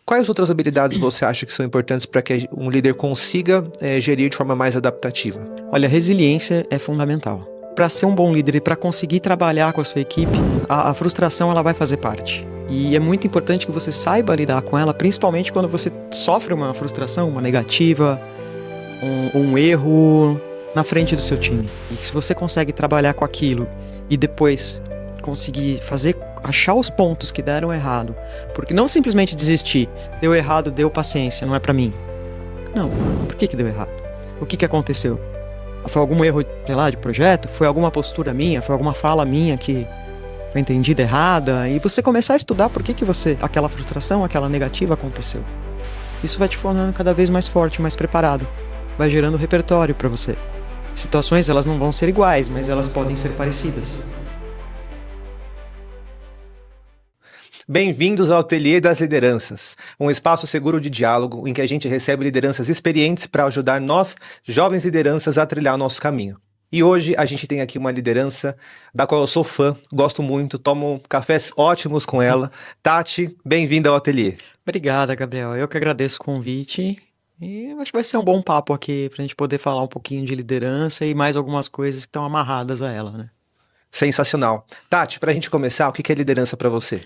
Quais outras habilidades você acha que são importantes para que um líder consiga gerir de forma mais adaptativa? Olha, resiliência é fundamental. Para ser um bom líder e para conseguir trabalhar com a sua equipe, a frustração ela vai fazer parte. E é muito importante que você saiba lidar com ela, principalmente quando você sofre uma frustração, uma negativa, um erro na frente do seu time. E se você consegue trabalhar com aquilo e depois conseguir achar os pontos que deram errado, porque não simplesmente desistir, deu errado, deu paciência, não é pra mim. Não, por que deu errado? O que aconteceu? Foi algum erro, sei lá, de projeto? Foi alguma postura minha? Foi alguma fala minha que foi entendida errada? E você começar a estudar por que aquela frustração, aquela negativa aconteceu. Isso vai te tornando cada vez mais forte, mais preparado. Vai gerando repertório pra você. Situações, elas não vão ser iguais, mas elas podem ser parecidas. Bem-vindos ao Ateliê das Lideranças, um espaço seguro de diálogo em que a gente recebe lideranças experientes para ajudar nós, jovens lideranças, a trilhar o nosso caminho. E hoje a gente tem aqui uma liderança da qual eu sou fã, gosto muito, tomo cafés ótimos com ela. Tati, bem-vinda ao Ateliê. Obrigada, Gabriel. Eu que agradeço o convite. E acho que vai ser um bom papo aqui pra gente poder falar um pouquinho de liderança e mais algumas coisas que estão amarradas a ela, né? Sensacional. Tati, pra gente começar, o que é liderança pra você?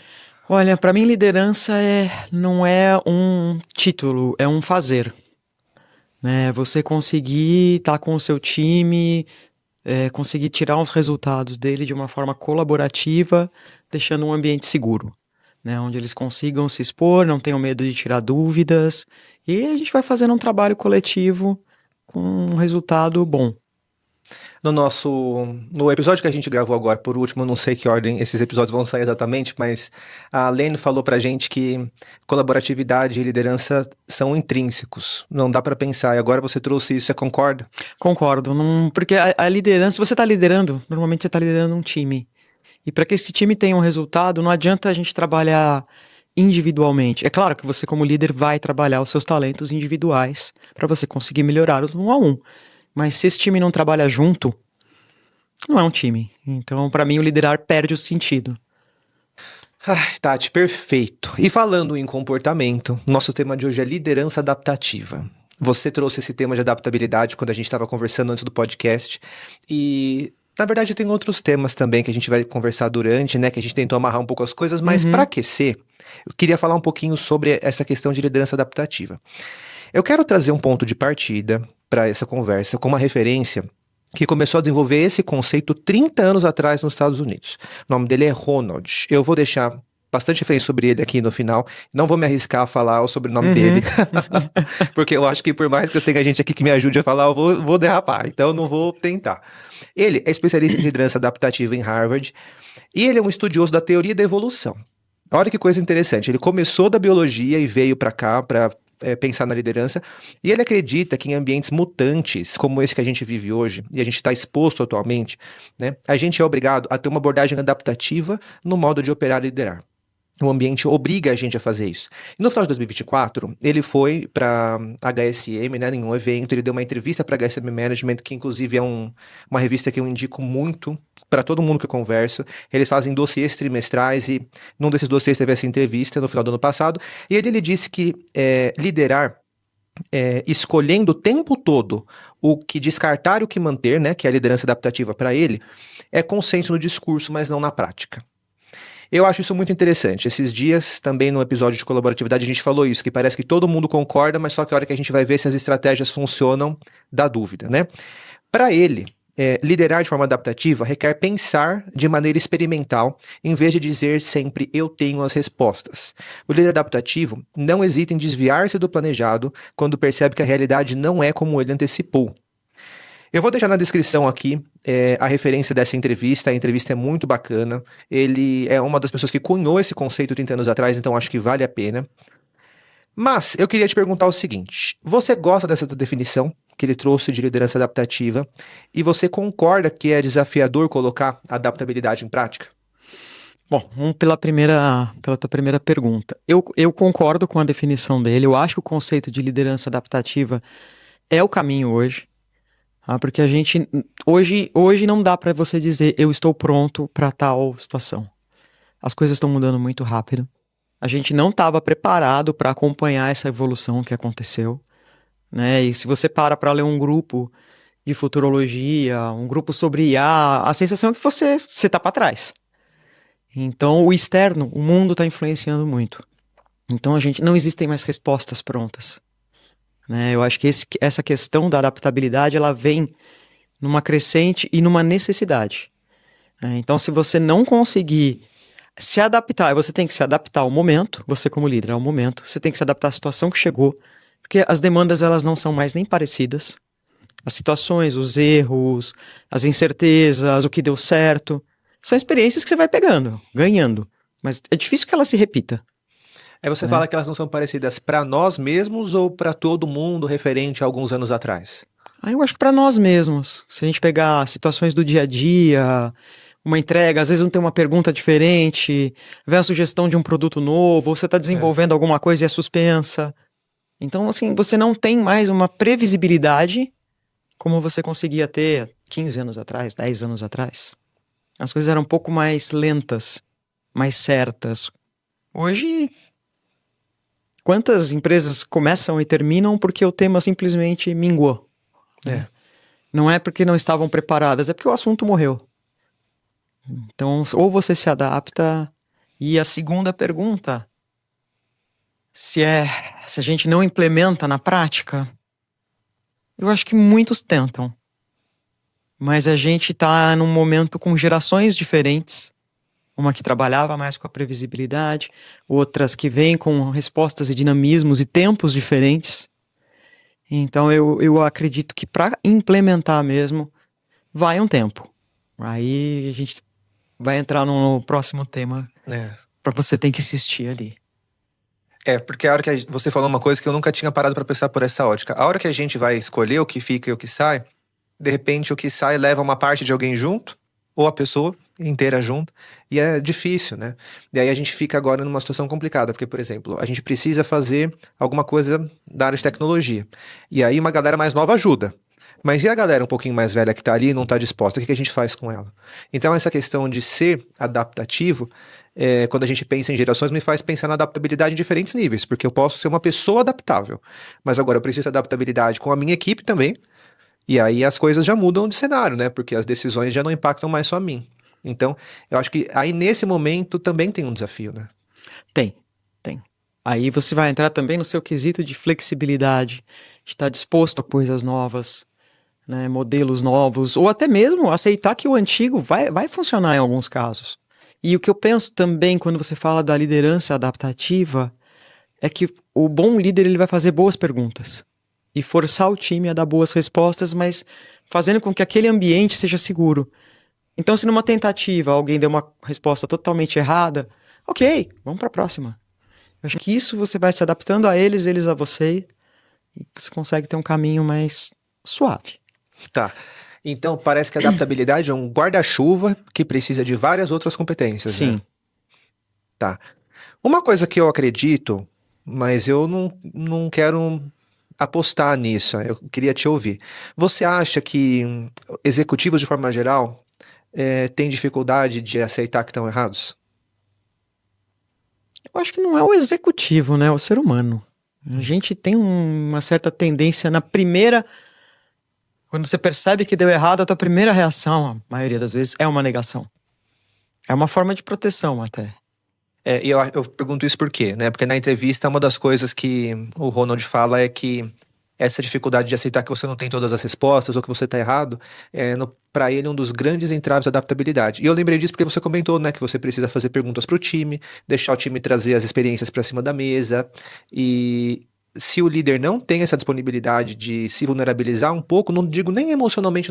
Olha, pra mim liderança não é um título, é um fazer. Né? Você conseguir estar com o seu time, conseguir tirar os resultados dele de uma forma colaborativa, deixando um ambiente seguro. Né? Onde eles consigam se expor, não tenham medo de tirar dúvidas. E a gente vai fazendo um trabalho coletivo com um resultado bom. No episódio que a gente gravou agora, por último, não sei que ordem esses episódios vão sair exatamente, mas a Lene falou pra gente que colaboratividade e liderança são intrínsecos, não dá pra pensar, e agora você trouxe isso, você concorda? Concordo, porque a liderança, se você tá liderando, normalmente você tá liderando um time, e para que esse time tenha um resultado, não adianta a gente trabalhar individualmente. É claro que você como líder vai trabalhar os seus talentos individuais para você conseguir melhorar os 1 a 1. Mas se esse time não trabalha junto, não é um time. Então, pra mim, o liderar perde o sentido. Ai, Tati, perfeito. E falando em comportamento, nosso tema de hoje é liderança adaptativa. Você trouxe esse tema de adaptabilidade quando a gente estava conversando antes do podcast. E, na verdade, tem outros temas também que a gente vai conversar durante, né? Que a gente tentou amarrar um pouco as coisas. Mas para aquecer, eu queria falar um pouquinho sobre essa questão de liderança adaptativa. Eu quero trazer um ponto de partida para essa conversa com uma referência que começou a desenvolver esse conceito 30 anos atrás nos Estados Unidos. O nome dele é Ronald. Eu vou deixar bastante referência sobre ele aqui no final. Não vou me arriscar a falar o sobrenome dele, porque eu acho que por mais que eu tenha gente aqui que me ajude a falar, eu vou derrapar. Então eu não vou tentar. Ele é especialista em liderança adaptativa em Harvard e ele é um estudioso da teoria da evolução. Olha que coisa interessante. Ele começou da biologia e veio para cá para pensar na liderança, e ele acredita que em ambientes mutantes, como esse que a gente vive hoje, e a gente está exposto atualmente, né, a gente é obrigado a ter uma abordagem adaptativa no modo de operar e liderar. O ambiente obriga a gente a fazer isso. E no final de 2024, ele foi para HSM, né, em um evento, ele deu uma entrevista para HSM Management, que inclusive é uma revista que eu indico muito para todo mundo que eu converso. Eles fazem dossiês trimestrais e num desses dossiês teve essa entrevista no final do ano passado. E ele disse que liderar escolhendo o tempo todo o que descartar e o que manter, né, que é a liderança adaptativa para ele, é consenso no discurso, mas não na prática. Eu acho isso muito interessante. Esses dias, também no episódio de colaboratividade, a gente falou isso, que parece que todo mundo concorda, mas só que a hora que a gente vai ver se as estratégias funcionam, dá dúvida, né? Para ele, liderar de forma adaptativa requer pensar de maneira experimental, em vez de dizer sempre eu tenho as respostas. O líder adaptativo não hesita em desviar-se do planejado quando percebe que a realidade não é como ele antecipou. Eu vou deixar na descrição aqui a referência dessa entrevista. A entrevista é muito bacana. Ele é uma das pessoas que cunhou esse conceito 30 anos atrás, então acho que vale a pena. Mas eu queria te perguntar o seguinte: você gosta dessa definição que ele trouxe de liderança adaptativa e você concorda que é desafiador colocar a adaptabilidade em prática? Bom, vamos pela tua primeira pergunta. Eu concordo com a definição dele. Eu acho que o conceito de liderança adaptativa é o caminho hoje. Porque a gente, hoje não dá para você dizer eu estou pronto para tal situação. As coisas estão mudando muito rápido. A gente não estava preparado para acompanhar essa evolução que aconteceu, né? E se você para ler um grupo de futurologia, um grupo sobre IA, a sensação é que você está para trás. Então, o externo, o mundo está influenciando muito. Então, não existem mais respostas prontas, né? Eu acho que essa questão da adaptabilidade, ela vem numa crescente e numa necessidade, né? Então, se você não conseguir se adaptar, você tem que se adaptar ao momento, você como líder, ao momento, você tem que se adaptar à situação que chegou, porque as demandas, elas não são mais nem parecidas. As situações, os erros, as incertezas, o que deu certo, são experiências que você vai pegando, ganhando, mas é difícil que ela se repita. Aí você fala que elas não são parecidas para nós mesmos ou para todo mundo referente a alguns anos atrás? Eu acho que para nós mesmos, se a gente pegar situações do dia a dia, uma entrega, às vezes não tem uma pergunta diferente, vem a sugestão de um produto novo, ou você está desenvolvendo alguma coisa e é suspensa. Então, assim, você não tem mais uma previsibilidade como você conseguia ter 15 anos atrás, 10 anos atrás. As coisas eram um pouco mais lentas, mais certas. Hoje, quantas empresas começam e terminam porque o tema simplesmente minguou? Não é porque não estavam preparadas, é porque o assunto morreu. Então, ou você se adapta. E a segunda pergunta, se a gente não implementa na prática, eu acho que muitos tentam. Mas a gente está num momento com gerações diferentes. Uma que trabalhava mais com a previsibilidade, outras que vêm com respostas e dinamismos e tempos diferentes. Então eu acredito que para implementar mesmo, vai um tempo. Aí a gente vai entrar no próximo tema. Para você ter que assistir ali. Porque a hora que você falou uma coisa que eu nunca tinha parado para pensar por essa ótica. A hora que a gente vai escolher o que fica e o que sai, de repente o que sai leva uma parte de alguém junto, ou a pessoa inteira junto, e é difícil, né? E aí a gente fica agora numa situação complicada, porque, por exemplo, a gente precisa fazer alguma coisa da área de tecnologia. E aí uma galera mais nova ajuda. Mas e a galera um pouquinho mais velha que tá ali e não tá disposta? O que a gente faz com ela? Então essa questão de ser adaptativo, quando a gente pensa em gerações, me faz pensar na adaptabilidade em diferentes níveis, porque eu posso ser uma pessoa adaptável, mas agora eu preciso de adaptabilidade com a minha equipe também, e aí as coisas já mudam de cenário, né? Porque as decisões já não impactam mais só a mim. Então, eu acho que aí nesse momento também tem um desafio, né? Tem. Aí você vai entrar também no seu quesito de flexibilidade, de estar disposto a coisas novas, né, modelos novos, ou até mesmo aceitar que o antigo vai funcionar em alguns casos. E o que eu penso também quando você fala da liderança adaptativa é que o bom líder, ele vai fazer boas perguntas e forçar o time a dar boas respostas, mas fazendo com que aquele ambiente seja seguro. Então, se numa tentativa alguém deu uma resposta totalmente errada, ok, vamos para a próxima. Eu acho que isso você vai se adaptando a eles a você, e você consegue ter um caminho mais suave. Tá. Então, parece que a adaptabilidade é um guarda-chuva que precisa de várias outras competências, Sim. né? Tá. Uma coisa que eu acredito, mas eu não quero apostar nisso, eu queria te ouvir. Você acha que executivos, de forma geral, têm dificuldade de aceitar que estão errados? Eu acho que não é o executivo, né? É o ser humano. A gente tem uma certa tendência na primeira... Quando você percebe que deu errado, a tua primeira reação, a maioria das vezes, é uma negação. É uma forma de proteção até. E eu pergunto isso por quê, né? Porque na entrevista, uma das coisas que o Ronald fala é que essa dificuldade de aceitar que você não tem todas as respostas ou que você está errado, para ele, um dos grandes entraves da adaptabilidade. E eu lembrei disso porque você comentou, né, que você precisa fazer perguntas para o time, deixar o time trazer as experiências para cima da mesa. E se o líder não tem essa disponibilidade de se vulnerabilizar um pouco, não digo nem emocionalmente,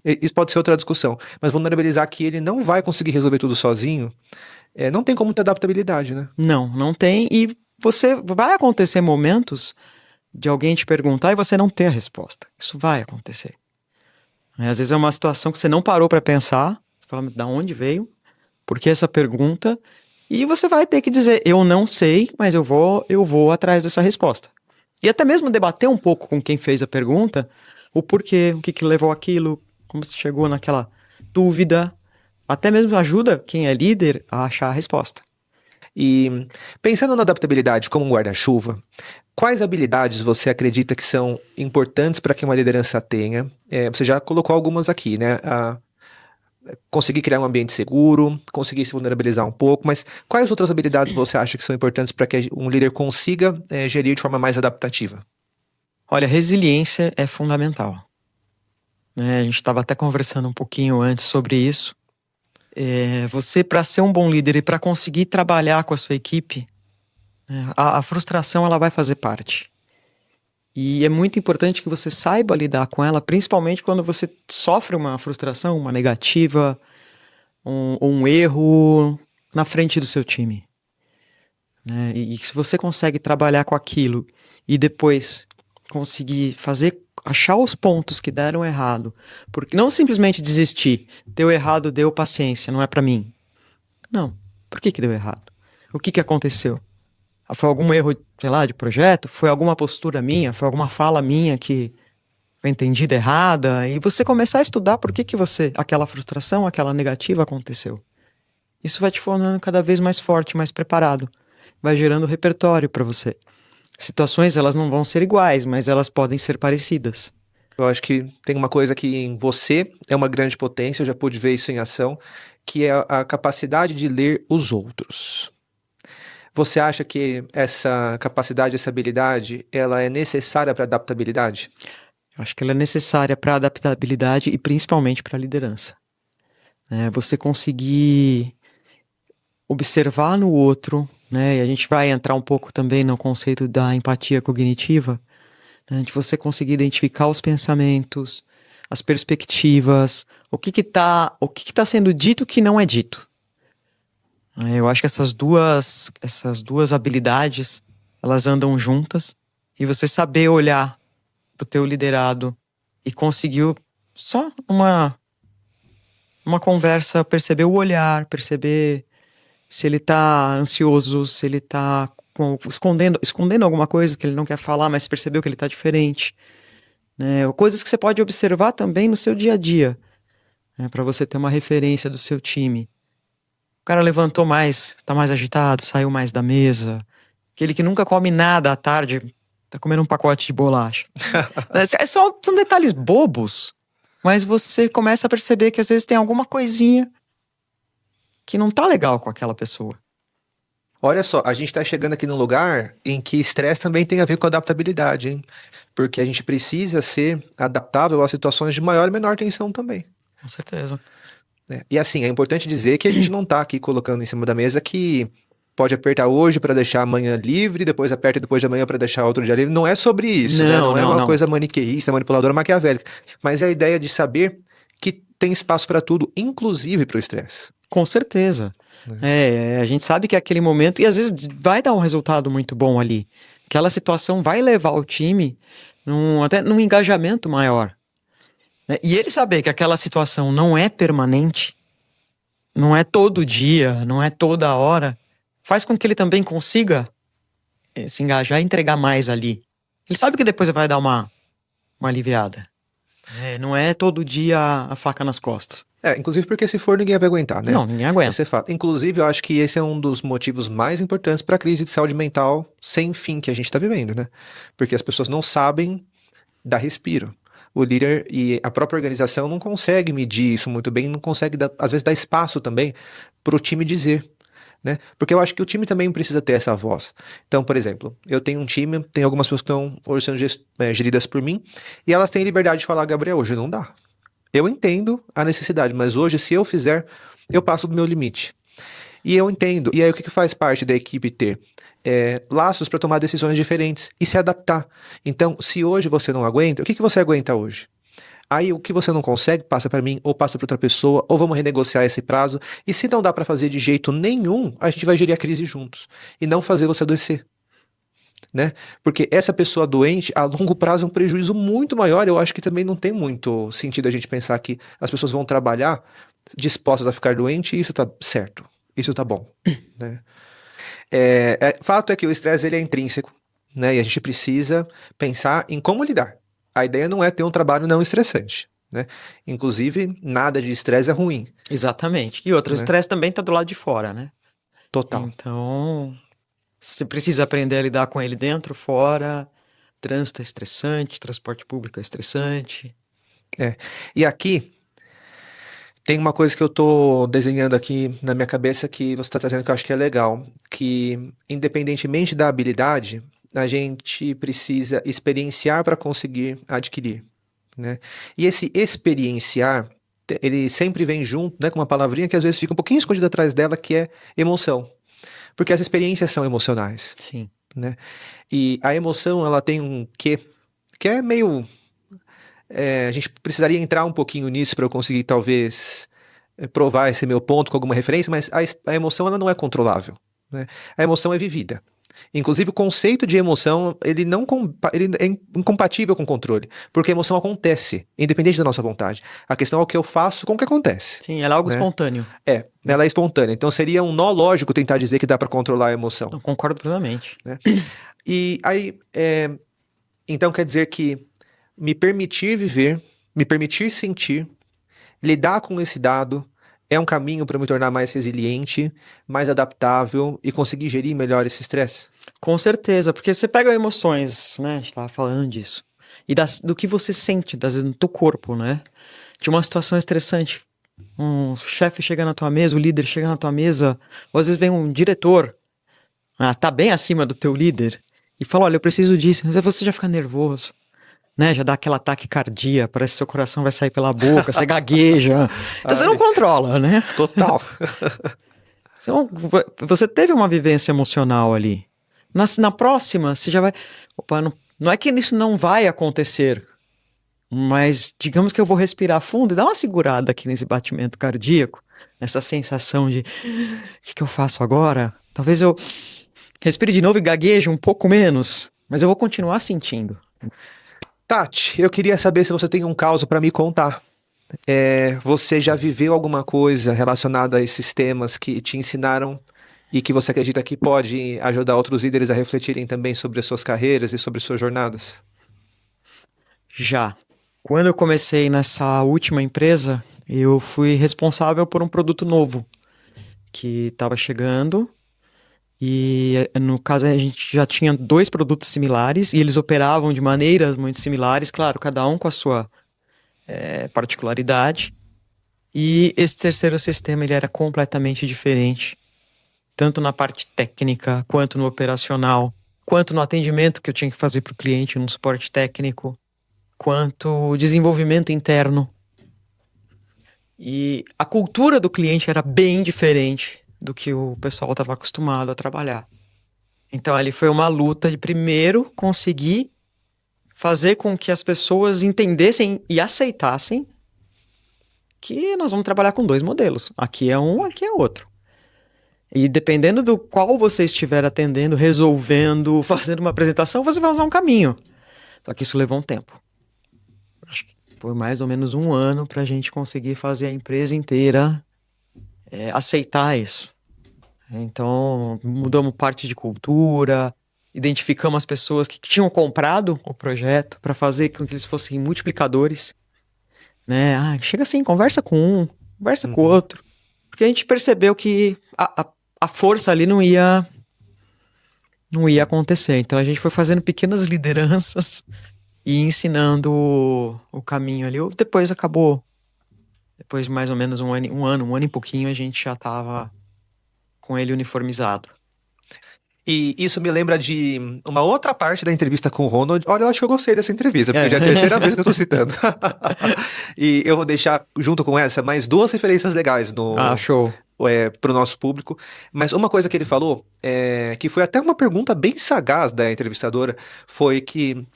isso pode ser outra discussão, mas vulnerabilizar que ele não vai conseguir resolver tudo sozinho, não tem como ter adaptabilidade, né? Não tem. E vai acontecer momentos de alguém te perguntar e você não ter a resposta. Isso vai acontecer. Às vezes é uma situação que você não parou para pensar, você fala, da onde veio? Por que essa pergunta? E você vai ter que dizer, eu não sei, mas eu vou atrás dessa resposta. E até mesmo debater um pouco com quem fez a pergunta, o porquê, o que levou aquilo, como você chegou naquela dúvida. Até mesmo ajuda quem é líder a achar a resposta. E pensando na adaptabilidade como um guarda-chuva, quais habilidades você acredita que são importantes para que uma liderança tenha? Você já colocou algumas aqui, né? Conseguir criar um ambiente seguro, conseguir se vulnerabilizar um pouco, mas quais outras habilidades você acha que são importantes para que um líder consiga gerir de forma mais adaptativa? Olha, resiliência é fundamental, né? A gente estava até conversando um pouquinho antes sobre isso. Você, para ser um bom líder e para conseguir trabalhar com a sua equipe, né, a frustração ela vai fazer parte. E é muito importante que você saiba lidar com ela, principalmente quando você sofre uma frustração, uma negativa, um erro na frente do seu time, né? E se você consegue trabalhar com aquilo e depois conseguir achar os pontos que deram errado, porque não simplesmente desistir, deu errado, deu paciência, não é pra mim. Não. Por que deu errado? O que aconteceu? Foi algum erro, sei lá, de projeto? Foi alguma postura minha? Foi alguma fala minha que foi entendida errada? E você começar a estudar por que aquela frustração, aquela negativa aconteceu. Isso vai te tornando cada vez mais forte, mais preparado. Vai gerando repertório para você. Situações, elas não vão ser iguais, mas elas podem ser parecidas. Eu acho que tem uma coisa que em você é uma grande potência, eu já pude ver isso em ação, que é a capacidade de ler os outros. Você acha que essa capacidade, essa habilidade, ela é necessária para adaptabilidade? Eu acho que ela é necessária para adaptabilidade e principalmente para liderança. Você conseguir observar no outro, né? E a gente vai entrar um pouco também no conceito da empatia cognitiva, né? De você conseguir identificar os pensamentos, as perspectivas, o que tá sendo dito que não é dito. Eu acho que essas duas habilidades, elas andam juntas, e você saber olhar pro teu liderado e conseguir só uma conversa, perceber o olhar, perceber se ele tá ansioso, se ele tá escondendo alguma coisa que ele não quer falar, mas percebeu que ele tá diferente, né? Coisas que você pode observar também no seu dia a dia, né? Para você ter uma referência do seu time. O cara levantou mais, tá mais agitado, saiu mais da mesa. Aquele que nunca come nada à tarde, tá comendo um pacote de bolacha. São detalhes bobos, mas você começa a perceber que às vezes tem alguma coisinha que não tá legal com aquela pessoa. Olha só, a gente tá chegando aqui num lugar em que estresse também tem a ver com adaptabilidade, hein? Porque a gente precisa ser adaptável a situações de maior e menor tensão também. Com certeza. E assim, é importante dizer que a gente não tá aqui colocando em cima da mesa que pode apertar hoje para deixar amanhã livre, depois aperta depois de amanhã para deixar outro dia livre. Não é sobre isso, né? Não é uma coisa maniqueísta, manipuladora, maquiavélica. Mas é a ideia de saber que tem espaço para tudo, inclusive para o estresse. Com certeza. A gente sabe que é aquele momento, e às vezes vai dar um resultado muito bom ali. Aquela situação vai levar o time até num engajamento maior. E ele saber que aquela situação não é permanente, não é todo dia, não é toda hora, faz com que ele também consiga se engajar e entregar mais ali. Ele sabe que depois vai dar uma aliviada. Não é todo dia a faca nas costas. Inclusive porque se for ninguém vai aguentar, né? Não, ninguém aguenta. Esse é fato. Inclusive eu acho que esse é um dos motivos mais importantes para a crise de saúde mental sem fim que a gente está vivendo, né? Porque as pessoas não sabem dar respiro. O líder e a própria organização não consegue medir isso muito bem, não consegue, às vezes, dar espaço também para o time dizer, né? Porque eu acho que o time também precisa ter essa voz. Então, por exemplo, eu tenho um time, tem algumas pessoas que estão hoje sendo geridas por mim, e elas têm liberdade de falar, Gabriel, hoje não dá. Eu entendo a necessidade, mas hoje, se eu fizer, eu passo do meu limite. E eu entendo. E aí, o que faz parte da equipe ter? Laços para tomar decisões diferentes e se adaptar. Então, se hoje você não aguenta, o que você aguenta hoje? Aí, o que você não consegue, passa para mim, ou passa para outra pessoa, ou vamos renegociar esse prazo. E se não dá para fazer de jeito nenhum, a gente vai gerir a crise juntos. E não fazer você adoecer. Né? Porque essa pessoa doente, a longo prazo, é um prejuízo muito maior. Eu acho que também não tem muito sentido a gente pensar que as pessoas vão trabalhar dispostas a ficar doentes e isso tá certo. Isso tá bom, né? Fato é que o estresse ele é intrínseco, né? E a gente precisa pensar em como lidar. A ideia não é ter um trabalho não estressante, né? Inclusive, nada de estresse é ruim. Exatamente. E outro, o estresse também tá do lado de fora, né? Total. Então, você precisa aprender a lidar com ele dentro, fora. Trânsito é estressante, transporte público é estressante. E aqui tem uma coisa que eu tô desenhando aqui na minha cabeça que você está trazendo que eu acho que é legal, que independentemente da habilidade, a gente precisa experienciar para conseguir adquirir, né? E esse experienciar, ele sempre vem junto, né, com uma palavrinha que às vezes fica um pouquinho escondida atrás dela, que é emoção. Porque as experiências são emocionais, Sim. né? E a emoção, ela tem um quê, que é meio... a gente precisaria entrar um pouquinho nisso para eu conseguir, talvez, provar esse meu ponto com alguma referência, mas a emoção, ela não é controlável, né? A emoção é vivida. Inclusive, o conceito de emoção, ele é incompatível com controle, porque a emoção acontece, independente da nossa vontade. A questão é o que eu faço com o que acontece. Sim, ela é algo né? espontâneo. Ela é espontânea. Então, seria um nó lógico tentar dizer que dá para controlar a emoção. Eu concordo plenamente. Né? E aí, então quer dizer que me permitir viver, me permitir sentir, lidar com esse dado é um caminho para me tornar mais resiliente, mais adaptável e conseguir gerir melhor esse estresse? Com certeza, porque você pega emoções, né? A gente estava falando disso. E do que você sente, no teu corpo, né? De uma situação estressante. Um chefe chega na tua mesa, o líder chega na tua mesa, ou às vezes vem um diretor, tá bem acima do teu líder, e fala, olha, eu preciso disso. Mas aí você já fica nervoso, né? Já dá aquele ataque cardíaco, parece que seu coração vai sair pela boca, você gagueja. Então você não controla, né? Total. Então, você teve uma vivência emocional ali. Na próxima, você já vai... Opa, não é que isso não vai acontecer, mas digamos que eu vou respirar fundo e dar uma segurada aqui nesse batimento cardíaco, nessa sensação de o que eu faço agora? Talvez eu respire de novo e gagueje um pouco menos, mas eu vou continuar sentindo. Tati, eu queria saber se você tem um caso para me contar. Você já viveu alguma coisa relacionada a esses temas que te ensinaram e que você acredita que pode ajudar outros líderes a refletirem também sobre as suas carreiras e sobre suas jornadas? Já. Quando eu comecei nessa última empresa, eu fui responsável por um produto novo que estava chegando. E no caso a gente já tinha 2 produtos similares e eles operavam de maneiras muito similares, claro, cada um com a sua particularidade. E esse terceiro sistema ele era completamente diferente, tanto na parte técnica, quanto no operacional, quanto no atendimento que eu tinha que fazer para o cliente, no suporte técnico, quanto desenvolvimento interno. E a cultura do cliente era bem diferente do que o pessoal estava acostumado a trabalhar. Então ali foi uma luta de primeiro conseguir fazer com que as pessoas entendessem e aceitassem que nós vamos trabalhar com 2 modelos. Aqui é um, aqui é outro. E dependendo do qual você estiver atendendo, resolvendo, fazendo uma apresentação, você vai usar um caminho. Só que isso levou um tempo. Acho que foi mais ou menos 1 ano para a gente conseguir fazer a empresa inteira aceitar isso. Então, mudamos parte de cultura, identificamos as pessoas que tinham comprado o projeto para fazer com que eles fossem multiplicadores. Né? Chega assim, conversa com um, conversa com o outro. Porque a gente percebeu que a força ali não ia acontecer. Então a gente foi fazendo pequenas lideranças e ensinando o caminho ali. Depois acabou. Depois de mais ou menos um ano e pouquinho, a gente já estava com ele uniformizado. E isso me lembra de uma outra parte da entrevista com o Ronald. Olha, eu acho que eu gostei dessa entrevista, porque já é a terceira vez que eu tô citando. E eu vou deixar, junto com essa, mais 2 referências legais show. Pro nosso público. Mas uma coisa que ele falou, que foi até uma pergunta bem sagaz da entrevistadora, foi que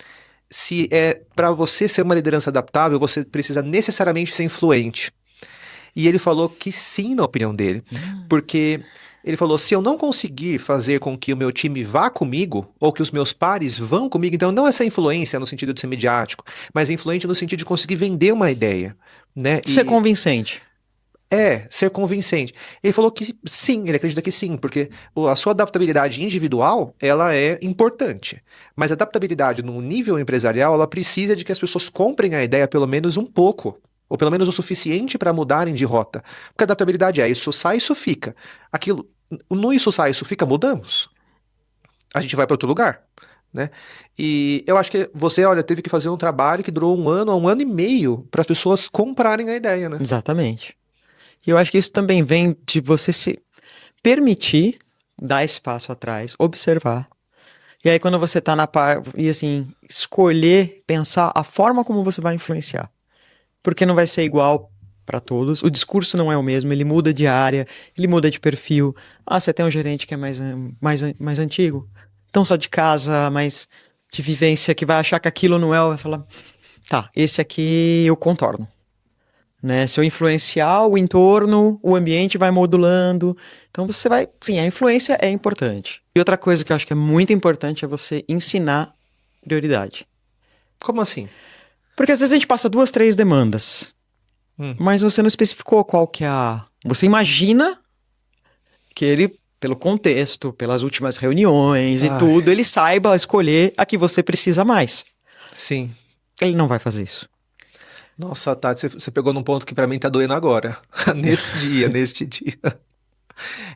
se para você ser uma liderança adaptável, você precisa necessariamente ser influente. E ele falou que sim, na opinião dele. Porque ele falou, se eu não conseguir fazer com que o meu time vá comigo, ou que os meus pares vão comigo, então não essa influência no sentido de ser midiático, mas influente no sentido de conseguir vender uma ideia, né? Ser convincente. Ser convincente. Ele falou que sim, ele acredita que sim, porque a sua adaptabilidade individual, ela é importante. Mas a adaptabilidade no nível empresarial, ela precisa de que as pessoas comprem a ideia pelo menos um pouco, ou pelo menos o suficiente para mudarem de rota. Porque a adaptabilidade isso sai, isso fica. Aquilo No isso sai, isso fica, mudamos. A gente vai para outro lugar, né? E eu acho que você, olha, teve que fazer um trabalho que durou 1 ano a 1 ano e meio para as pessoas comprarem a ideia, né? Exatamente. E eu acho que isso também vem de você se permitir dar esse passo atrás, observar. E aí quando você tá e assim, escolher, pensar a forma como você vai influenciar. Porque não vai ser igual para todos. O discurso não é o mesmo, ele muda de área, ele muda de perfil. Ah, você tem um gerente que é mais antigo. Então só de casa, mais de vivência, que vai achar que aquilo não é, vai falar, tá, esse aqui eu contorno. Né? Se eu influenciar o entorno, o ambiente vai modulando. Então você vai. Sim, a influência é importante. E outra coisa que eu acho que é muito importante é você ensinar prioridade. Como assim? Porque às vezes a gente passa 2, 3 demandas, mas você não especificou qual que é a. Você imagina que ele, pelo contexto, pelas últimas reuniões e tudo, ele saiba escolher a que você precisa mais. Sim. Ele não vai fazer isso. Nossa, Tati, você pegou num ponto que pra mim tá doendo agora. Neste dia.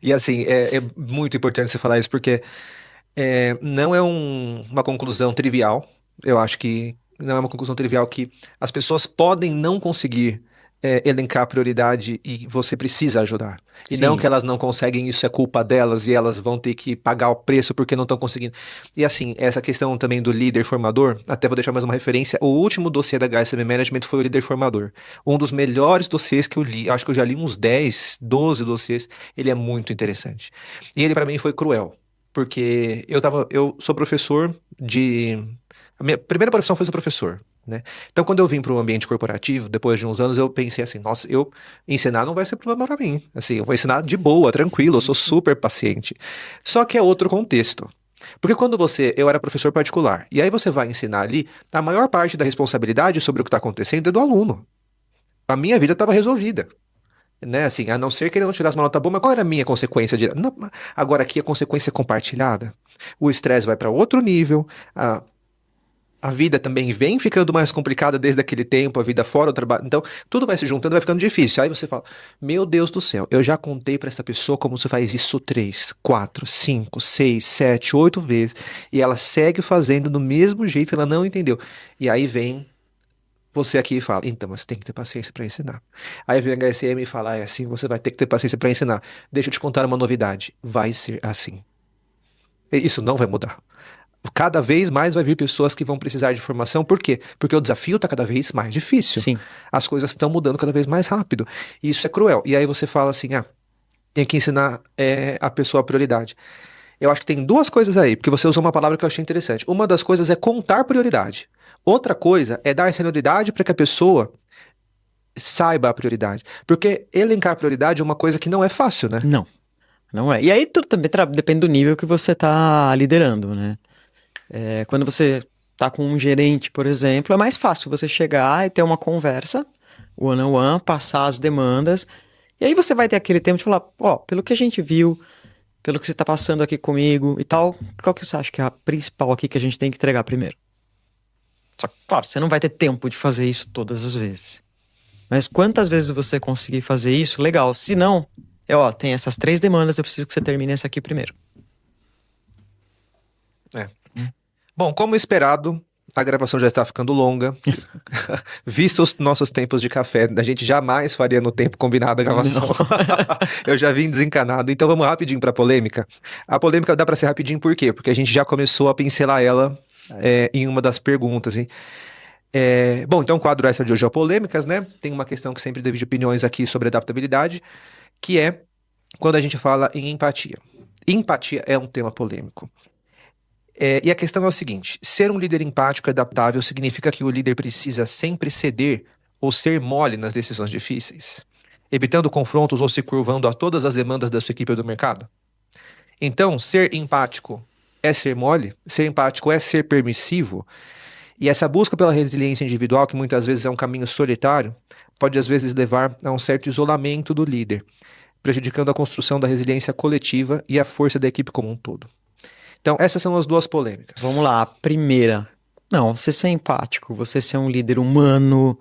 E assim, é muito importante você falar isso, porque não é uma conclusão trivial. Eu acho que não é uma conclusão trivial que as pessoas podem não conseguir elencar a prioridade e você precisa ajudar. E Sim. não que elas não conseguem, isso é culpa delas e elas vão ter que pagar o preço porque não estão conseguindo. E assim, essa questão também do líder formador, até vou deixar mais uma referência, o último dossiê da HSM Management foi o líder formador. Um dos melhores dossiês que eu li, acho que eu já li uns 10, 12 dossiês, ele é muito interessante. E ele para mim foi cruel, porque eu sou professor a minha primeira profissão foi ser professor, né? Então, quando eu vim para o ambiente corporativo, depois de uns anos, eu pensei assim, nossa, eu ensinar não vai ser problema para mim. Assim, eu vou ensinar de boa, tranquilo, eu sou super paciente. Só que é outro contexto. Porque quando eu era professor particular, e aí você vai ensinar ali, a maior parte da responsabilidade sobre o que está acontecendo é do aluno. A minha vida estava resolvida. Né, assim, a não ser que ele não tirasse uma nota boa, mas qual era a minha consequência de... Não, agora aqui a consequência é compartilhada. O estresse vai para outro nível, a vida também vem ficando mais complicada desde aquele tempo, a vida fora do trabalho. Então, tudo vai se juntando, vai ficando difícil. Aí você fala, meu Deus do céu, eu já contei pra essa pessoa como você faz isso 3, 4, 5, 6, 7, 8 vezes. E ela segue fazendo do mesmo jeito, ela não entendeu. E aí vem você aqui e fala, então, mas tem que ter paciência pra ensinar. Aí vem a HSM e fala, é assim, você vai ter que ter paciência pra ensinar. Deixa eu te contar uma novidade, vai ser assim. Isso não vai mudar. Cada vez mais vai vir pessoas que vão precisar de informação. Por quê? Porque o desafio está cada vez mais difícil. Sim. As coisas estão mudando cada vez mais rápido. E isso é cruel. E aí você fala assim, tem que ensinar a pessoa a prioridade. Eu acho que tem 2 coisas aí, porque você usou uma palavra que eu achei interessante. Uma das coisas é contar prioridade. Outra coisa é dar senioridade para que a pessoa saiba a prioridade. Porque elencar prioridade é uma coisa que não é fácil, né? Não é. E aí tudo também depende do nível que você está liderando, né? Quando você tá com um gerente, por exemplo, é mais fácil você chegar e ter uma conversa, one-on-one, passar as demandas, e aí você vai ter aquele tempo de falar, pelo que a gente viu, pelo que você tá passando aqui comigo e tal, qual que você acha que é a principal aqui que a gente tem que entregar primeiro? Só que, claro, você não vai ter tempo de fazer isso todas as vezes. Mas quantas vezes você conseguir fazer isso, legal. Se não, tem essas 3 demandas, eu preciso que você termine essa aqui primeiro. Bom, como esperado, a gravação já está ficando longa. Visto os nossos tempos de café, a gente jamais faria no tempo combinado a gravação. Eu já vim desencanado. Então vamos rapidinho para a polêmica. A polêmica dá para ser rapidinho por quê? Porque a gente já começou a pincelar ela em uma das perguntas. Hein? Bom, então o quadro extra de hoje é polêmicas, né? Tem uma questão que sempre divide opiniões aqui sobre adaptabilidade, que é quando a gente fala em empatia. Empatia é um tema polêmico. E a questão é o seguinte, ser um líder empático e adaptável significa que o líder precisa sempre ceder ou ser mole nas decisões difíceis, evitando confrontos ou se curvando a todas as demandas da sua equipe ou do mercado? Então, ser empático é ser mole? Ser empático é ser permissivo? E essa busca pela resiliência individual, que muitas vezes é um caminho solitário, pode às vezes levar a um certo isolamento do líder, prejudicando a construção da resiliência coletiva e a força da equipe como um todo. Então, essas são as 2 polêmicas. Vamos lá, a primeira. Não, você ser empático, você ser um líder humano,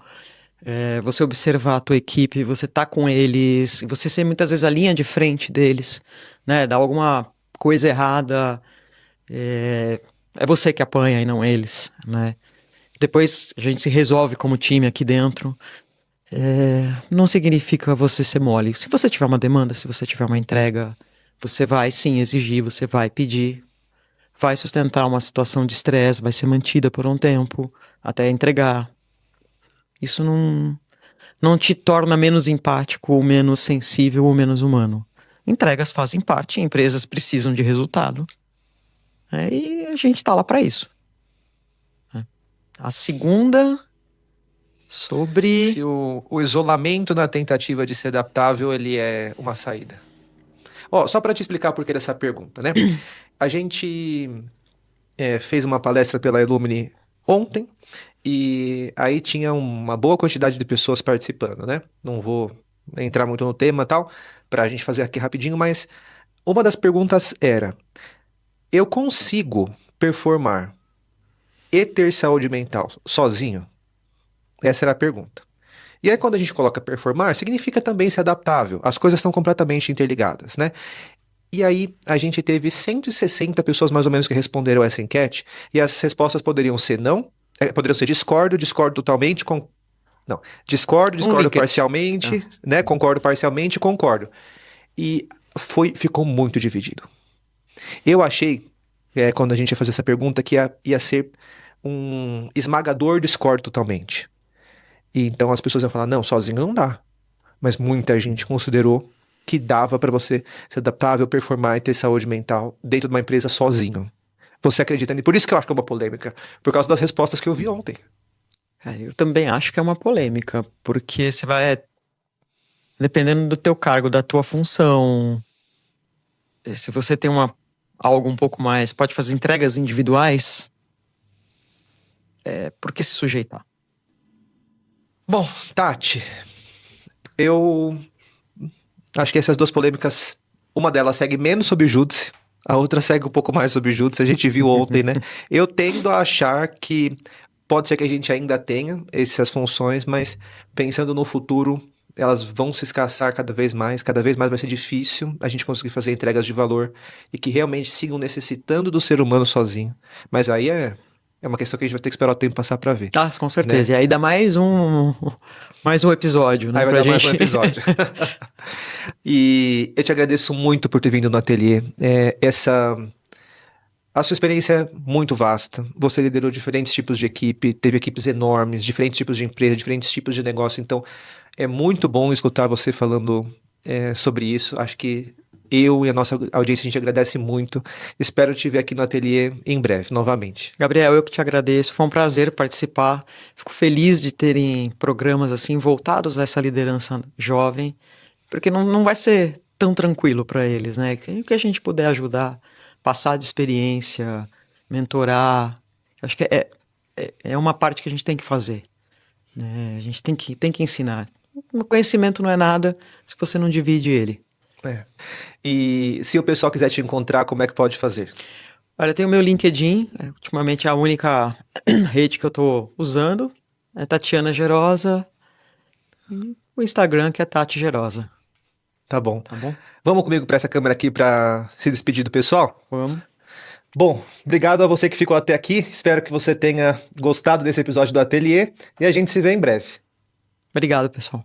Você observar a tua equipe, você tá com eles, você ser muitas vezes a linha de frente deles, né? Dá alguma coisa errada, é você que apanha e não eles, né? Depois a gente se resolve como time aqui dentro. Não significa você ser mole. Se você tiver uma demanda, se você tiver uma entrega, você vai sim exigir, você vai pedir, vai sustentar uma situação de estresse, vai ser mantida por um tempo até entregar. Isso não te torna menos empático, ou menos sensível ou menos humano. Entregas fazem parte, empresas precisam de resultado. E a gente tá lá para isso. A segunda, sobre... Se o isolamento na tentativa de ser adaptável, ele é uma saída. Só para te explicar o porquê dessa pergunta, né? A gente fez uma palestra pela Illumine ontem, e aí tinha uma boa quantidade de pessoas participando, né? Não vou entrar muito no tema e tal, pra gente fazer aqui rapidinho, mas uma das perguntas era: eu consigo performar e ter saúde mental sozinho? Essa era a pergunta. E aí quando a gente coloca performar, significa também ser adaptável. As coisas estão completamente interligadas, né? E aí a gente teve 160 pessoas mais ou menos que responderam essa enquete, e as respostas poderiam ser não, poderiam ser discordo totalmente, não, discordo parcialmente, né? Concordo parcialmente, concordo. E ficou muito dividido. Eu achei, quando a gente ia fazer essa pergunta, que ia ser um esmagador discordo totalmente. E então as pessoas iam falar, não, sozinho não dá. Mas muita gente considerou que dava para você ser adaptável, performar e ter saúde mental dentro de uma empresa sozinho. Você acredita nisso? Por isso que eu acho que é uma polêmica. Por causa das respostas que eu vi ontem. Eu também acho que é uma polêmica, porque você vai... Dependendo do teu cargo, da tua função, se você tem algo um pouco mais... Pode fazer entregas individuais, por que se sujeitar? Bom, Tati, eu acho que essas duas polêmicas, uma delas segue menos sob júdice, a outra segue um pouco mais sob júdice, a gente viu ontem, né? Eu tendo a achar que pode ser que a gente ainda tenha essas funções, mas pensando no futuro, elas vão se escassar cada vez mais vai ser difícil a gente conseguir fazer entregas de valor e que realmente sigam necessitando do ser humano sozinho. Mas aí é uma questão que a gente vai ter que esperar o tempo passar pra ver. Com certeza. Né? E aí dá mais um episódio, né? Aí vai dar mais um episódio. E eu te agradeço muito por ter vindo no ateliê. A sua experiência é muito vasta. Você liderou diferentes tipos de equipe, teve equipes enormes, diferentes tipos de empresa, diferentes tipos de negócio. Então, é muito bom escutar você falando sobre isso. Acho que eu e a nossa audiência, a gente agradece muito. Espero te ver aqui no ateliê em breve, novamente. Gabriel, eu que te agradeço. Foi um prazer participar. Fico feliz de terem programas assim voltados a essa liderança jovem, porque não vai ser tão tranquilo para eles, né? Que a gente puder ajudar, passar de experiência, mentorar, acho que é uma parte que a gente tem que fazer, né? A gente tem que ensinar. O conhecimento não é nada se você não divide ele. E se o pessoal quiser te encontrar, como é que pode fazer? Olha, tem o meu LinkedIn, ultimamente é a única rede que eu tô usando, é Tatiana Gerosa, e o Instagram que é Tati Gerosa. Tá bom. Vamos comigo para essa câmera aqui para se despedir do pessoal? Vamos. Bom, obrigado a você que ficou até aqui. Espero que você tenha gostado desse episódio do Ateliê e a gente se vê em breve. Obrigado, pessoal.